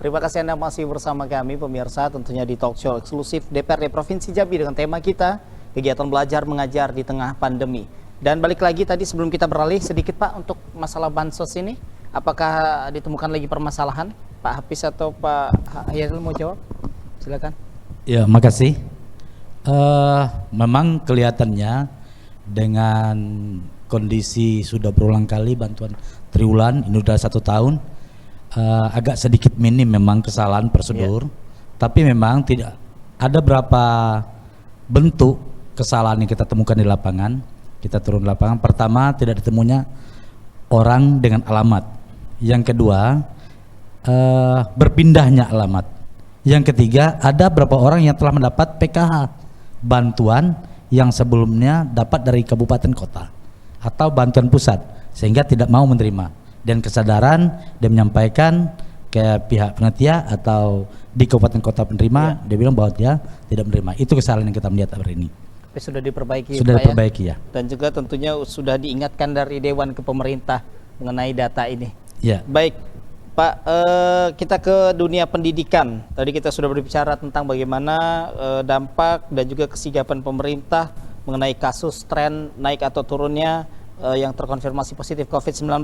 Terima kasih Anda masih bersama kami pemirsa, tentunya di talk show eksklusif DPRD Provinsi Jambi dengan tema kita kegiatan belajar mengajar di tengah pandemi. Dan balik lagi tadi sebelum kita beralih sedikit Pak untuk masalah bansos ini, apakah ditemukan lagi permasalahan? Pak Hafiz atau Pak Hairil mau jawab? Silakan. Ya, makasih. Memang kelihatannya dengan kondisi sudah berulang kali bantuan triwulan, ini sudah 1 tahun, agak sedikit minim memang kesalahan prosedur, tapi memang tidak ada berapa bentuk kesalahan yang kita temukan di lapangan. Kita turun di lapangan, pertama tidak ditemunya orang dengan alamat, yang kedua berpindahnya alamat, yang ketiga ada beberapa orang yang telah mendapat PKH, bantuan yang sebelumnya dapat dari kabupaten kota atau bantuan pusat sehingga tidak mau menerima, dan kesadaran dia menyampaikan ke pihak panitia atau di kabupaten kota penerima, dia bilang bahwa dia tidak menerima. Itu kesalahan yang kita melihat hari ini. Tapi sudah diperbaiki. Sudah Pak, diperbaiki ya. Dan juga tentunya sudah diingatkan dari Dewan ke pemerintah mengenai data ini. Ya. Baik Pak, kita ke dunia pendidikan. Tadi kita sudah berbicara tentang bagaimana dampak dan juga kesigapan pemerintah mengenai kasus tren naik atau turunnya yang terkonfirmasi positif COVID-19.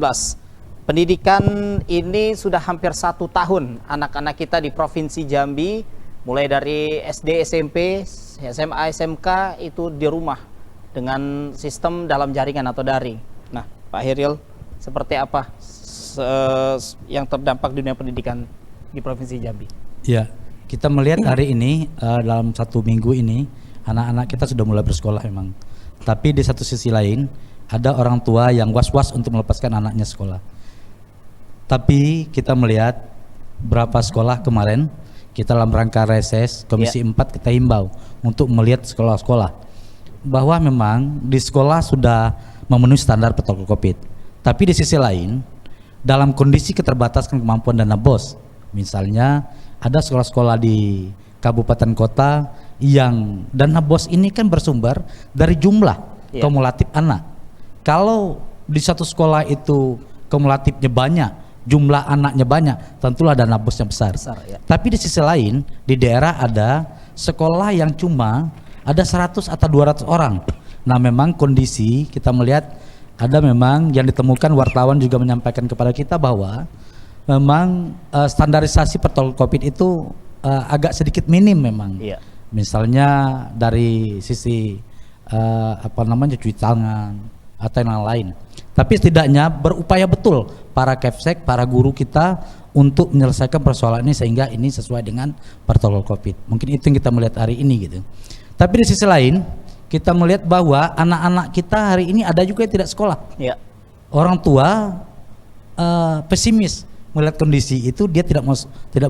Pendidikan ini sudah hampir 1 tahun anak-anak kita di Provinsi Jambi, mulai dari SD, SMP, SMA, SMK itu di rumah dengan sistem dalam jaringan atau daring. Nah, Pak Hairil, seperti apa yang terdampak dunia pendidikan di Provinsi Jambi? Ya, kita melihat hari ini dalam 1 minggu ini anak-anak kita sudah mulai bersekolah memang. Tapi di satu sisi lain ada orang tua yang was-was untuk melepaskan anaknya sekolah. Tapi kita melihat berapa sekolah kemarin kita dalam rangka reses Komisi 4 kita himbau untuk melihat sekolah-sekolah bahwa memang di sekolah sudah memenuhi standar protokol COVID. Tapi di sisi lain dalam kondisi keterbatasan kemampuan dana BOS, misalnya ada sekolah-sekolah di kabupaten kota yang dana BOS ini kan bersumber dari jumlah kumulatif anak. Kalau di satu sekolah itu kumulatifnya banyak, jumlah anaknya banyak, tentulah dana BOS-nya besar. Tapi di sisi lain di daerah ada sekolah yang cuma ada 100 atau 200 orang. Nah, memang kondisi kita melihat ada memang yang ditemukan, wartawan juga menyampaikan kepada kita bahwa memang standarisasi protokol COVID itu agak sedikit minim memang. Misalnya dari sisi cuci tangan atau yang lain. Tapi setidaknya berupaya betul para Kepsek, para guru kita untuk menyelesaikan persoalan ini sehingga ini sesuai dengan protokol COVID. Mungkin itu yang kita melihat hari ini gitu. Tapi di sisi lain kita melihat bahwa anak-anak kita hari ini ada juga yang tidak sekolah. Orang tua pesimis melihat kondisi itu, dia tidak mau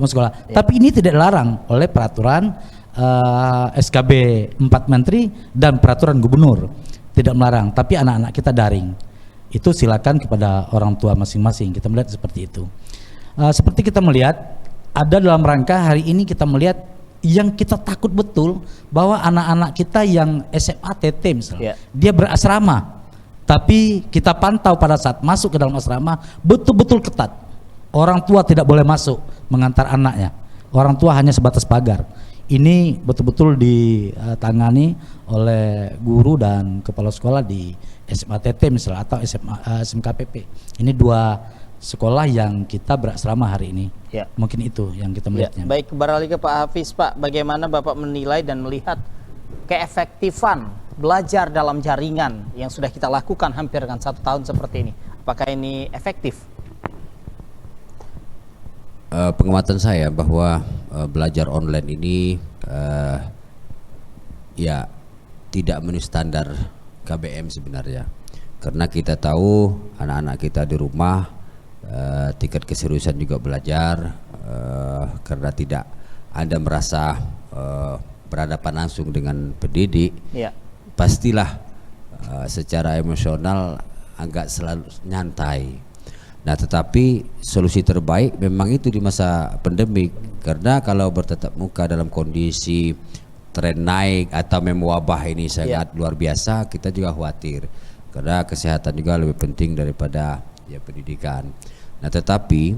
sekolah. Tapi ini tidak dilarang oleh peraturan SKB 4 Menteri dan peraturan Gubernur, tidak melarang. Tapi anak-anak kita daring. Itu silakan kepada orang tua masing-masing. Kita melihat seperti itu. Seperti kita melihat ada dalam rangka hari ini kita melihat yang kita takut betul bahwa anak-anak kita yang SMA TT misalnya, dia berasrama, tapi kita pantau pada saat masuk ke dalam asrama betul-betul ketat. Orang tua tidak boleh masuk mengantar anaknya. Orang tua hanya sebatas pagar. Ini betul-betul ditangani oleh guru dan kepala sekolah di SMA TT misalnya atau SMKPP. Ini 2 sekolah yang kita berasrama hari ini. Mungkin itu yang kita melihatnya. Baik, beralih ke Pak Hafiz. Pak, bagaimana Bapak menilai dan melihat keefektifan belajar dalam jaringan yang sudah kita lakukan hampir dengan 1 tahun seperti ini? Apakah ini efektif? Pengamatan saya bahwa belajar online ini tidak memenuhi standar KBM sebenarnya, karena kita tahu anak-anak kita di rumah tingkat keseriusan juga belajar karena tidak ada merasa berhadapan langsung dengan pendidik. Pastilah secara emosional agak selalu nyantai. Nah, tetapi solusi terbaik memang itu di masa pandemik, karena kalau bertatap muka dalam kondisi tren naik atau mewabah ini sangat luar biasa, kita juga khawatir karena kesehatan juga lebih penting daripada pendidikan. Nah, tetapi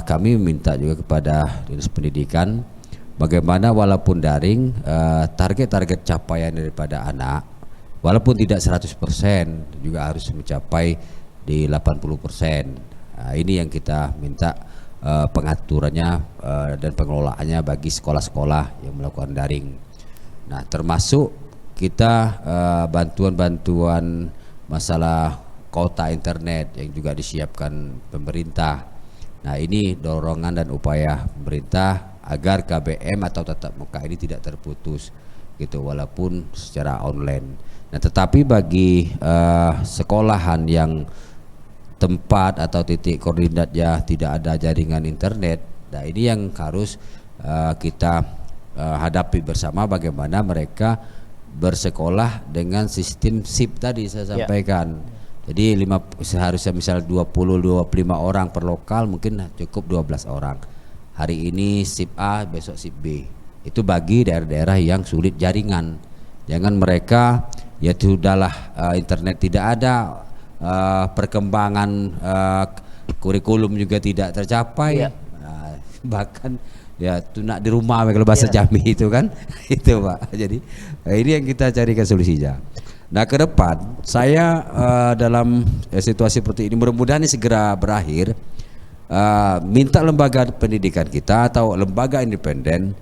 kami minta juga kepada Dinas Pendidikan bagaimana walaupun daring, target-target capaian daripada anak walaupun tidak 100% juga harus mencapai di 80%. Ini yang kita minta pengaturannya dan pengelolaannya bagi sekolah-sekolah yang melakukan daring. Nah, termasuk kita bantuan-bantuan masalah kuota internet yang juga disiapkan pemerintah. Nah, ini dorongan dan upaya pemerintah agar KBM atau tatap muka ini tidak terputus gitu walaupun secara online. Nah, tetapi bagi sekolahan yang tempat atau titik koordinatnya tidak ada jaringan internet, nah ini yang harus kita hadapi bersama bagaimana mereka bersekolah dengan sistem SIP tadi saya sampaikan. Jadi seharusnya misal 20-25 orang per lokal mungkin cukup 12 orang. Hari ini SIP A, besok SIP B. Itu bagi daerah-daerah yang sulit jaringan. Jangan mereka ya sudahlah internet tidak ada, perkembangan kurikulum juga tidak tercapai, bahkan ya tunak di rumah kalau bahasa Jambi itu kan itu Pak. Jadi ini yang kita carikan solusinya. Nah, ke depan saya dalam situasi seperti ini mudah-mudahan ini segera berakhir, minta lembaga pendidikan kita atau lembaga independen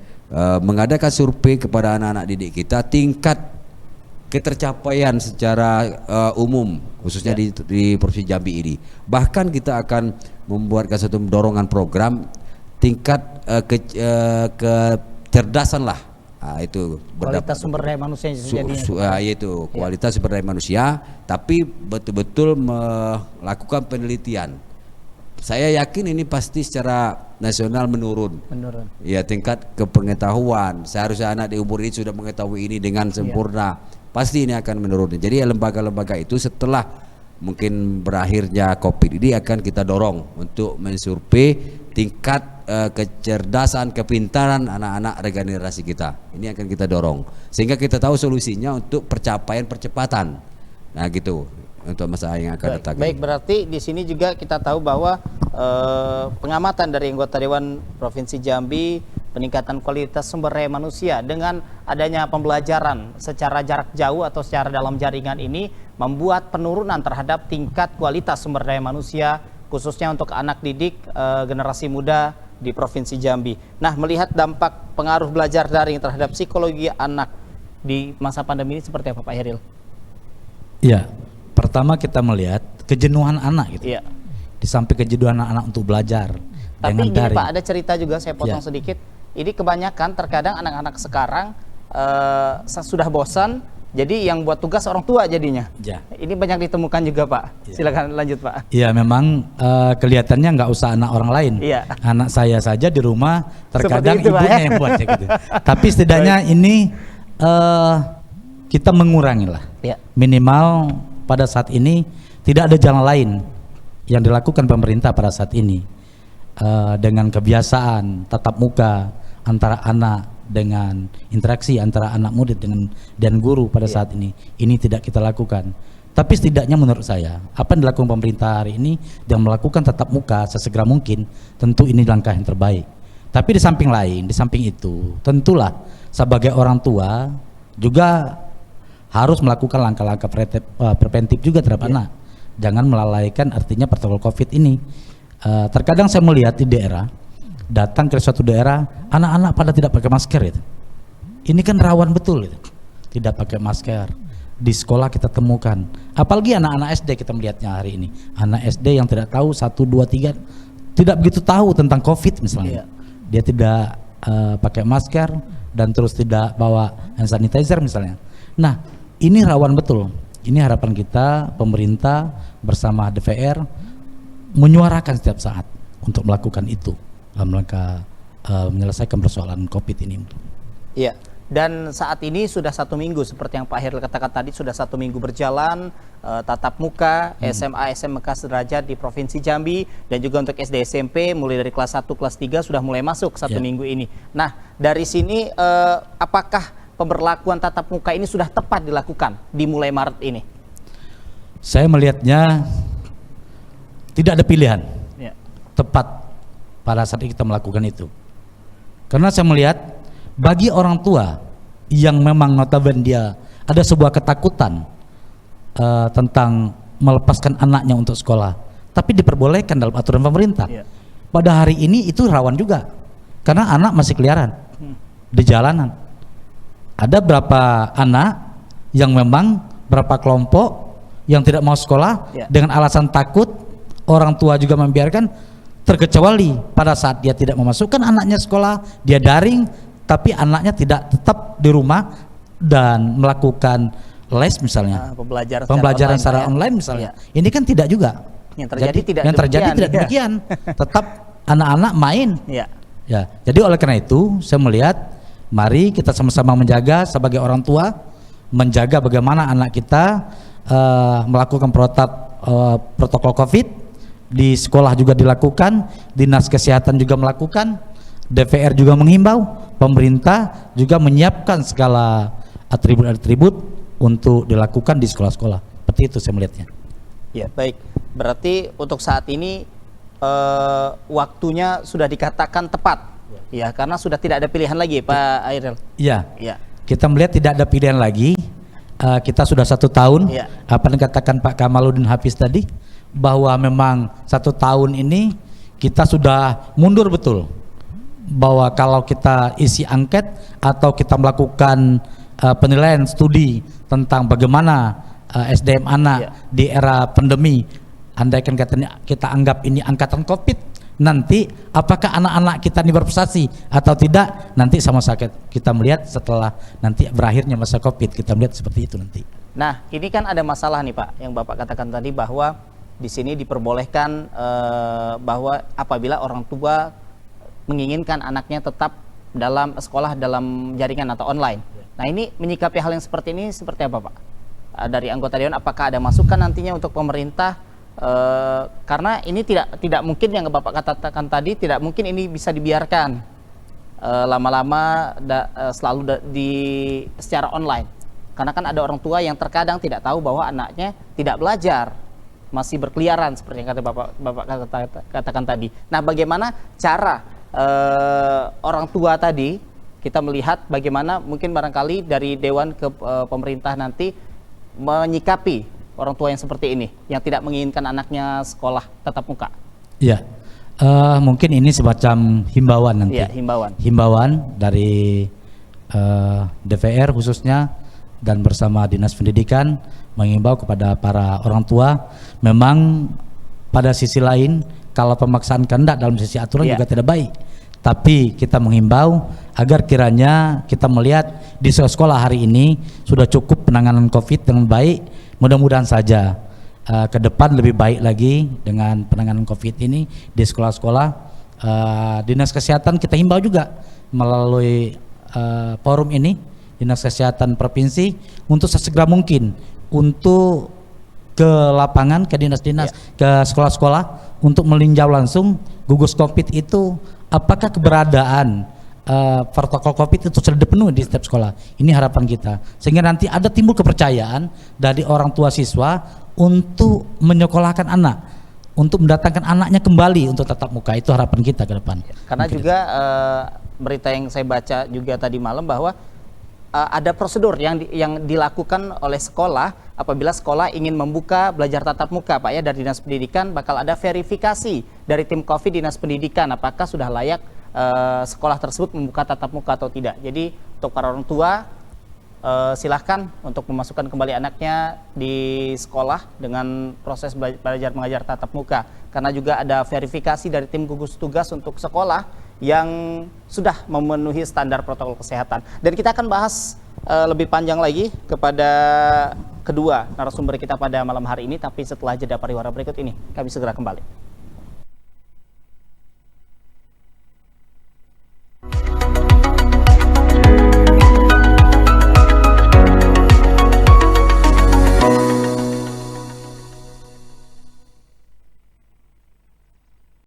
mengadakan survei kepada anak-anak didik kita tingkat ketercapaian secara umum khususnya di Provinsi Jambi ini. Bahkan kita akan membuatkan satu dorongan program tingkat kecerdasan lah, itu kualitas sumber daya manusia yaitu kualitas sumber daya manusia, tapi betul-betul melakukan penelitian. Saya yakin ini pasti secara nasional menurun. Ya, tingkat kepengetahuan. Seharusnya anak di umur ini sudah mengetahui ini dengan sempurna. Pasti ini akan menurun. Jadi lembaga-lembaga itu setelah mungkin berakhirnya COVID ini akan kita dorong untuk mensurvei tingkat kecerdasan, kepintaran anak-anak regenerasi kita. Ini akan kita dorong sehingga kita tahu solusinya untuk percepatan. Nah, gitu untuk masa yang akan datang. Baik, berarti di sini juga kita tahu bahwa pengamatan dari anggota Dewan Provinsi Jambi, peningkatan kualitas sumber daya manusia dengan adanya pembelajaran secara jarak jauh atau secara dalam jaringan ini membuat penurunan terhadap tingkat kualitas sumber daya manusia khususnya untuk anak didik generasi muda di Provinsi Jambi. Nah, melihat dampak pengaruh belajar daring terhadap psikologi anak di masa pandemi ini seperti apa Pak Heril? Iya, pertama kita melihat kejenuhan anak gitu. Iya. Di samping kejenuhan anak untuk belajar. Tapi gini daring. Pak, ada cerita juga saya potong sedikit. Ini kebanyakan terkadang anak-anak sekarang sudah bosan, jadi yang buat tugas orang tua jadinya. Ya. Ini banyak ditemukan juga Pak. Silakan lanjut Pak. Iya, memang kelihatannya nggak usah anak orang lain. Iya. Anak saya saja di rumah terkadang itu, ibunya yang buatnya gitu. Tapi setidaknya ini kita mengurangi lah. Ya. Minimal pada saat ini tidak ada jalan lain yang dilakukan pemerintah pada saat ini dengan kebiasaan tatap muka antara anak dengan interaksi antara anak murid dan guru pada saat ini tidak kita lakukan. Tapi setidaknya menurut saya apa yang dilakukan pemerintah hari ini dan melakukan tatap muka sesegera mungkin, tentu ini langkah yang terbaik. Tapi di samping lain, di samping itu tentulah sebagai orang tua juga harus melakukan langkah-langkah preventif juga terhadap anak. Jangan melalaikan artinya protokol COVID ini. Terkadang saya melihat di daerah, datang ke suatu daerah, anak-anak pada tidak pakai masker itu. Ini kan rawan betul itu. Tidak pakai masker. Di sekolah kita temukan. Apalagi anak-anak SD kita melihatnya hari ini. Anak SD yang tidak tahu 1, 2, 3 tidak begitu tahu tentang COVID misalnya. Dia tidak pakai masker dan terus tidak bawa hand sanitizer misalnya. Nah, ini rawan betul. Ini harapan kita, pemerintah bersama DPR menyuarakan setiap saat untuk melakukan itu dalam rangka menyelesaikan persoalan COVID ini. Iya. Dan saat ini sudah 1 minggu seperti yang Pak Heril katakan tadi, sudah 1 minggu berjalan tatap muka SMA SMK sederajat di Provinsi Jambi dan juga untuk SD SMP mulai dari kelas 1 kelas 3 sudah mulai masuk 1 minggu ini. Nah, dari sini apakah pemberlakuan tatap muka ini sudah tepat dilakukan dimulai Maret ini? Saya melihatnya tidak ada pilihan. Tepat pada saat kita melakukan itu. Karena saya melihat bagi orang tua yang memang notabene dia ada sebuah ketakutan tentang melepaskan anaknya untuk sekolah, tapi diperbolehkan dalam aturan pemerintah. Pada hari ini itu rawan juga, karena anak masih keliaran di jalanan. Ada berapa anak yang memang berapa kelompok yang tidak mau sekolah dengan alasan takut, orang tua juga membiarkan, terkecuali pada saat dia tidak memasukkan anaknya sekolah, dia daring, tapi anaknya tidak tetap di rumah dan melakukan les misalnya, pembelajaran secara online misalnya. Ini kan tidak juga. Yang terjadi tidak demikian. Tetap anak-anak main. Ya, jadi oleh karena itu saya melihat mari kita sama-sama menjaga sebagai orang tua, menjaga bagaimana anak kita melakukan protokol COVID. Di sekolah juga dilakukan, dinas kesehatan juga melakukan, DPR juga menghimbau, pemerintah juga menyiapkan segala atribut-atribut untuk dilakukan di sekolah-sekolah. Seperti itu saya melihatnya. Ya, baik. Berarti untuk saat ini waktunya sudah dikatakan tepat, ya, karena sudah tidak ada pilihan lagi, Pak Airel. Iya. Kita melihat tidak ada pilihan lagi. Kita sudah 1 tahun. Apa yang dikatakan Pak Kamaludin Hafiz tadi, bahwa memang 1 tahun ini kita sudah mundur betul. Bahwa kalau kita isi angket atau kita melakukan penilaian studi tentang bagaimana SDM anak di era pandemi, andaikan katanya kita anggap ini angkatan COVID, nanti apakah anak-anak kita ini berprestasi atau tidak, nanti sama sakit kita melihat setelah nanti berakhirnya masa COVID, kita melihat seperti itu nanti. Nah, ini kan ada masalah nih Pak, yang Bapak katakan tadi bahwa di sini diperbolehkan bahwa apabila orang tua menginginkan anaknya tetap dalam sekolah dalam jaringan atau online. Nah, ini menyikapi hal yang seperti ini seperti apa Pak? Dari anggota Dewan, apakah ada masukan nantinya untuk pemerintah? Karena ini tidak mungkin yang Bapak katakan tadi, tidak mungkin ini bisa dibiarkan lama-lama selalu secara online. Karena kan ada orang tua yang terkadang tidak tahu bahwa anaknya tidak belajar, masih berkeliaran seperti yang Bapak katakan tadi. Nah, bagaimana cara orang tua tadi, kita melihat bagaimana mungkin barangkali dari Dewan ke pemerintah nanti menyikapi orang tua yang seperti ini, yang tidak menginginkan anaknya sekolah tatap muka. Iya, mungkin ini semacam himbauan nanti. Iya, himbauan dari DPR khususnya dan bersama Dinas Pendidikan mengimbau kepada para orang tua. Memang pada sisi lain kalau pemaksaan kehendak dalam sisi aturan juga tidak baik, tapi kita menghimbau agar kiranya kita melihat di sekolah hari ini sudah cukup penanganan COVID dengan baik. Mudah-mudahan saja ke depan lebih baik lagi dengan penanganan COVID ini di sekolah-sekolah. Dinas Kesehatan kita himbau juga melalui forum ini, Dinas Kesehatan Provinsi, untuk sesegera mungkin untuk ke lapangan, ke dinas-dinas, ke sekolah-sekolah untuk meninjau langsung gugus COVID itu, apakah keberadaan protokol COVID itu sudah dipenuhi di setiap sekolah. Ini harapan kita, sehingga nanti ada timbul kepercayaan dari orang tua siswa untuk menyekolahkan anak, untuk mendatangkan anaknya kembali untuk tatap muka. Itu harapan kita ke depan. Karena mungkin juga berita yang saya baca juga tadi malam bahwa ada prosedur yang dilakukan oleh sekolah apabila sekolah ingin membuka belajar tatap muka, Pak, ya, dari Dinas Pendidikan bakal ada verifikasi dari tim COVID Dinas Pendidikan apakah sudah layak sekolah tersebut membuka tatap muka atau tidak. Jadi untuk para orang tua silahkan untuk memasukkan kembali anaknya di sekolah dengan proses belajar mengajar tatap muka, karena juga ada verifikasi dari tim gugus tugas untuk sekolah yang sudah memenuhi standar protokol kesehatan. Dan kita akan bahas lebih panjang lagi kepada kedua narasumber kita pada malam hari ini, tapi setelah jeda pariwara berikut ini kami segera kembali.